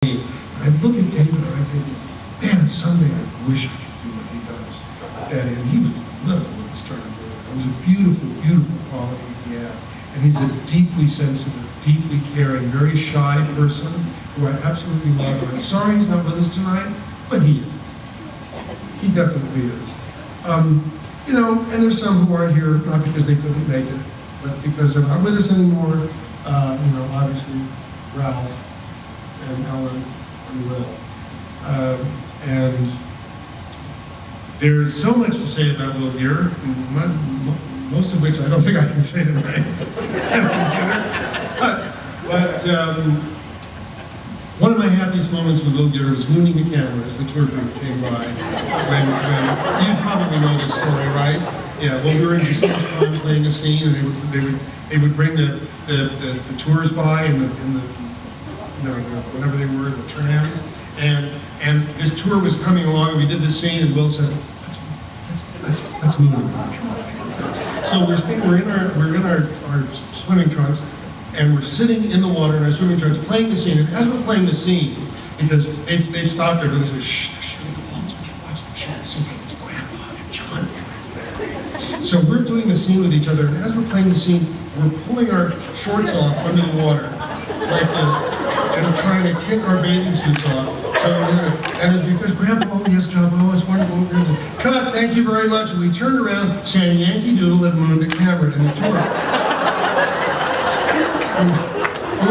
me. And I look at David and I think, man, someday I wish I could do what he does at that end. He was little when he started doing it. It was a beautiful, beautiful quality he had. And he's a deeply sensitive, deeply caring, very shy person who I absolutely love. And I'm sorry he's not with us tonight, but he is. He definitely is. You know, and there's some who aren't here, not because they couldn't make it, but because they're not with us anymore. You know, obviously, Ralph and Ellen and Will. And there's so much to say about Will Geer, most of which I don't think I can say tonight. but one of my happiest moments with Will Geer was mooning the camera as the tour group came by. When you probably know this story, right? Yeah. Well, we were in Jacinto playing a scene, and they would bring the tours by in the you know, whatever they were, the trams, and this tour was coming along. We did this scene, and Will said, "Let's moon it." Come on. So we're in our swimming trunks. And we're sitting in the water in our swimming trunks playing the scene. And as we're playing the scene, because they've stopped everything, they say, shh, they're shooting the walls, we can watch them shoot the scene. It's Grandpa and John, isn't that great? So we're doing the scene with each other, and as we're playing the scene, we're pulling our shorts off under the water, like this, and trying to kick our bathing suits off. So and as we said, Grandpa, oh yes, John, oh, it's wonderful. Cut, thank you very much. And we turned around, sang Yankee Doodle, and mooned the camera in the tour. For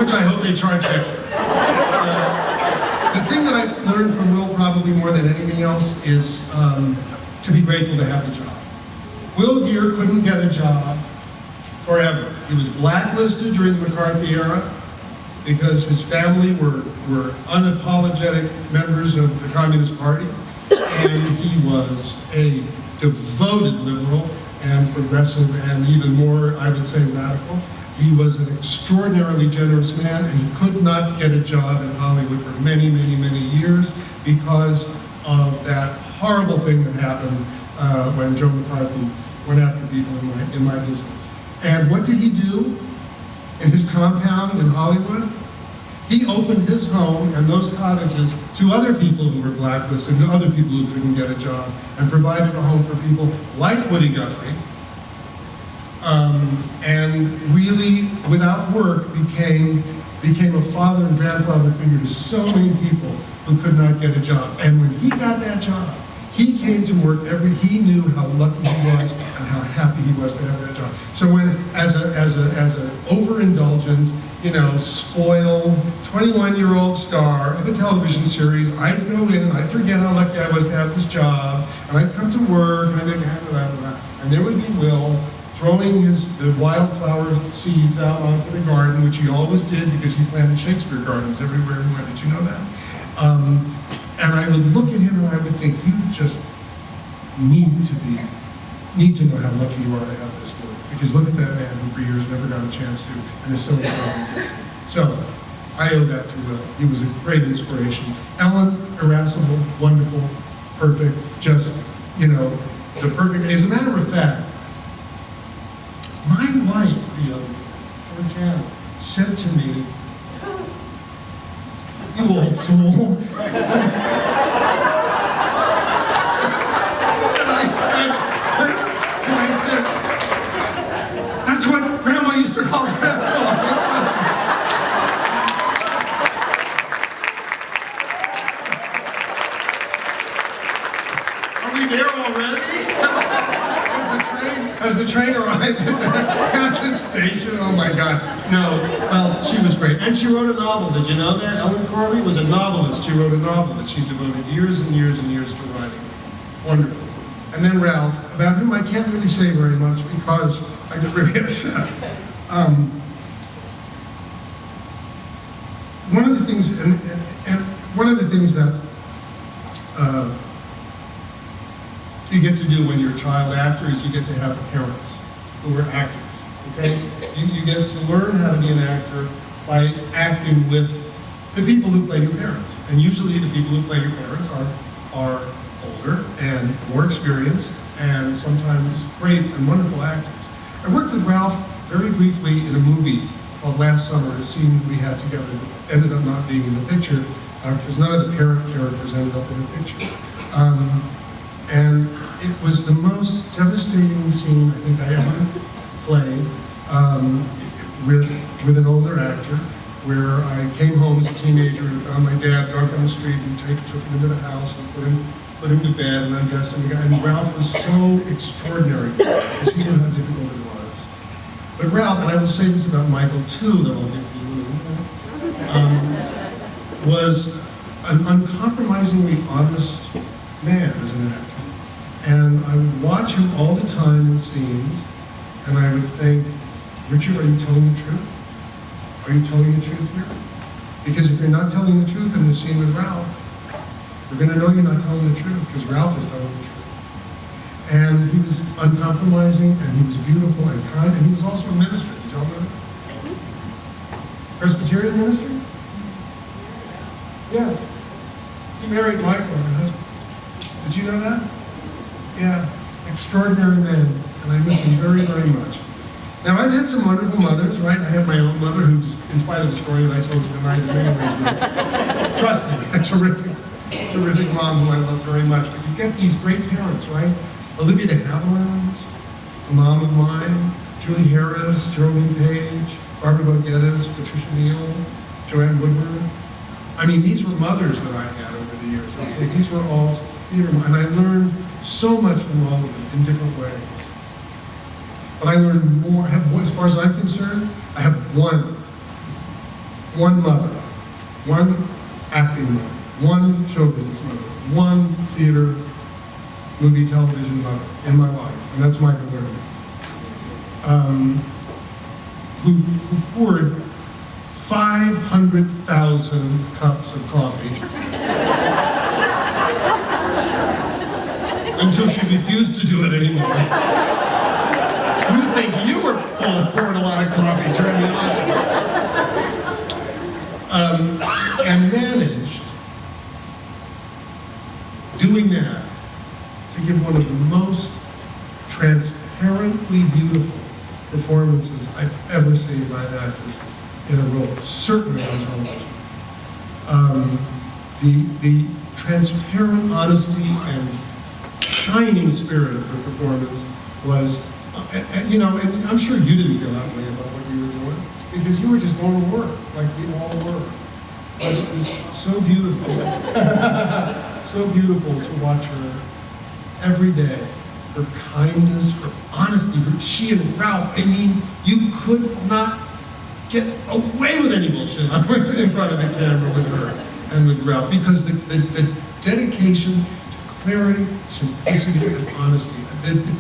which I hope they charge extra. The thing that I've learned from Will probably more than anything else is to be grateful to have the job. Will Geer couldn't get a job forever. He was blacklisted during the McCarthy era because his family were unapologetic members of the Communist Party, and he was a devoted liberal and progressive and even more, I would say, radical. He was an extraordinarily generous man, and he could not get a job in Hollywood for many, many, many years because of that horrible thing that happened when Joe McCarthy went after people in my business. And what did he do in his compound in Hollywood? He opened his home and those cottages to other people who were blacklisted, to other people who couldn't get a job, and provided a home for people like Woody Guthrie. And really, without work, became a father and grandfather figure to so many people who could not get a job. And when he got that job, he came to work he knew how lucky he was and how happy he was to have that job. So when, as an overindulgent, you know, spoiled 21-year-old star of a television series, I'd go in and I'd forget how lucky I was to have this job, and I'd come to work and I'd think, and there would be Will throwing the wildflower seeds out onto the garden, which he always did because he planted Shakespeare gardens everywhere he went. Did you know that? And I would look at him and I would think, you just need to know how lucky you are to have this work. Because look at that man who for years never got a chance to, and is so incredibly gifted. So, I owe that to Will. He was a great inspiration. Ellen, irascible, wonderful, perfect, just, you know, the perfect. As a matter of fact, my wife, Georgiana, said to me, "You old fool." And I said, "That's what Grandma used to call Grandpa." Are we there already? As the train arrived at the station, oh my God. No, well, she was great. And she wrote a novel, did you know that? Ellen Corby was a novelist. She wrote a novel that she devoted years and years and years to writing. Wonderful. And then Ralph, about whom I can't really say very much because I get really upset. One of the things, and one of the things that you get to do when you're a child actor is you get to have parents who are actors, okay? You get to learn how to be an actor by acting with the people who play your parents. And usually the people who play your parents are older and more experienced and sometimes great and wonderful actors. I worked with Ralph very briefly in a movie called Last Summer, a scene that we had together that ended up not being in the picture. because none of the parent characters ended up in the picture. And it was the most devastating scene I think I ever played with an older actor, where I came home as a teenager and found my dad drunk on the street and took him into the house and put him to bed and undressed him again. And Ralph was so extraordinary because he knew how difficult it was. But Ralph, and I will say this about Michael too, that I'll get to you in a minute, was an uncompromisingly honest man as an actor. And I would watch him all the time in scenes, and I would think, Richard, are you telling the truth? Are you telling the truth here? Because if you're not telling the truth in the scene with Ralph, we're going to know you're not telling the truth, because Ralph is telling the truth. And he was uncompromising, and he was beautiful and kind, and he was also a minister. Did y'all know that? Presbyterian minister? Yeah. He married Michael and her husband. Did you know that? Yeah. Extraordinary man, and I miss him very, very much. Now, I've had some wonderful mothers, right? I had my own mother who, just, in spite of the story that I told you tonight, was, trust me, a terrific mom who I love very much. But you get these great parents, right? Olivia de Havilland, a mom of mine, Julie Harris, Geraldine Page, Barbara Bogettis, Patricia Neal, Joanne Woodward. I mean, these were mothers that I had over the years. Okay? These were all theater mothers, and I learned so much from all of them in different ways. But I learned more, as far as I'm concerned, I have one mother, one acting mother, one show business mother, one theater, movie, television mother in my life, and that's Michael Lerner, who poured 500,000 cups of coffee until she refused to do it anymore. You think you were pouring a lot of coffee, turn me on. And managed, doing that, to give one of the most transparently beautiful performances I've ever seen by an actress in a role, certainly on television. The transparent honesty and shining spirit of her performance was, and I'm sure you didn't feel that way about what you were doing, because you were just going to work, like we all were. But it was so beautiful, so beautiful to watch her every day. Her kindness, her honesty, she and Ralph, I mean, you could not get away with any bullshit in front of the camera with her and with Ralph, because the dedication to clarity, simplicity, and honesty,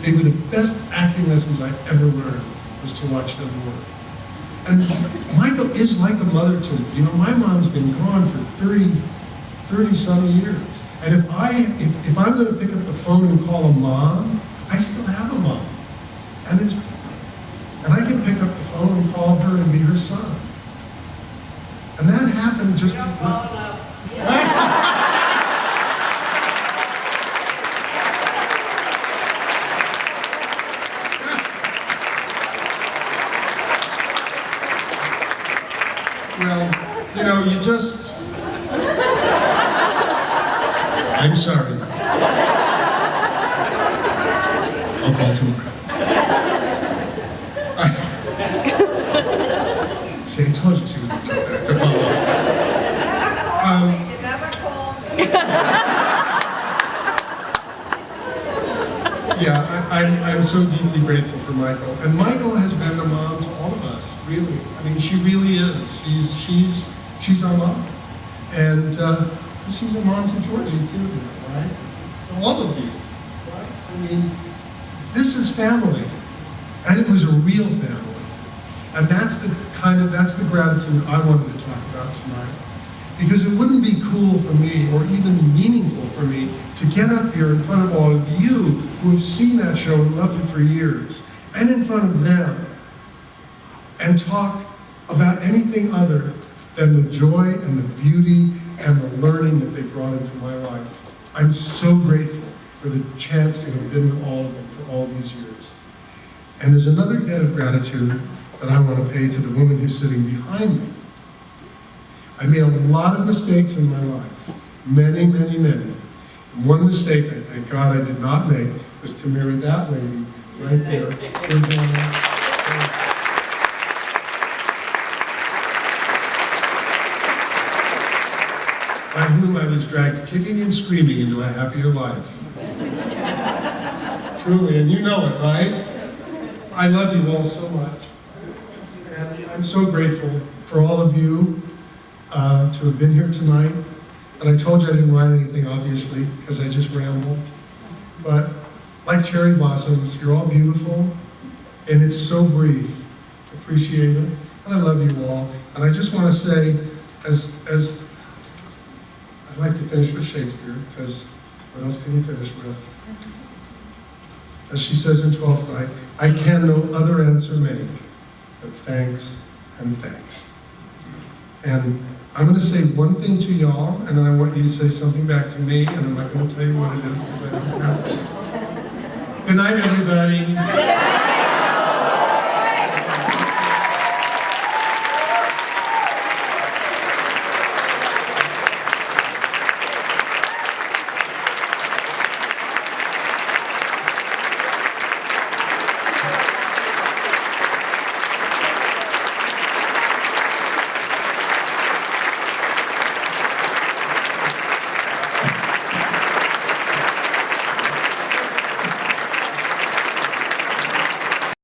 they were the best acting lessons I ever learned, was to watch them work. And Michael is like a mother to me. You know, my mom's been gone for 30-some years. And if I'm going to pick up the phone and call a mom, I still have a mom. And I can pick up the phone and call her and be her son. And that happened just Well, you just... I'm sorry. I'll call tomorrow. See, I told you she was a tough act to follow. You never called me. Yeah, I'm so deeply grateful for Michael. And Michael has been a mom to all of us, really. I mean, she really is. She's our mom. And she's a mom to Georgie too, right? To all of you, right? I mean, this is family. And it was a real family. And that's the gratitude I wanted to talk about tonight. Because it wouldn't be cool for me, or even meaningful for me, to get up here in front of all of you who have seen that show and loved it for years, and in front of them, and talk about anything other than the joy and the beauty and the learning that they brought into my life. I'm so grateful for the chance to have been with all of them for all these years. And there's another debt of gratitude that I want to pay to the woman who's sitting behind me. I made a lot of mistakes in my life. Many, many, many. And one mistake, I thank God I did not make, was to marry that lady right there. By whom I was dragged kicking and screaming into a happier life. Truly, and you know it, right? I love you all so much. And I'm so grateful for all of you to have been here tonight. And I told you I didn't write anything, obviously, because I just ramble. But like cherry blossoms, you're all beautiful, and it's so brief. Appreciate it. And I love you all. And I just want to say, as I'd like to finish with Shakespeare, because what else can you finish with? As she says in Twelfth Night, I can no other answer make, but thanks and thanks. And I'm going to say one thing to y'all, and then I want you to say something back to me, and I'm not going to tell you what it is, because I don't have to. Good night, everybody.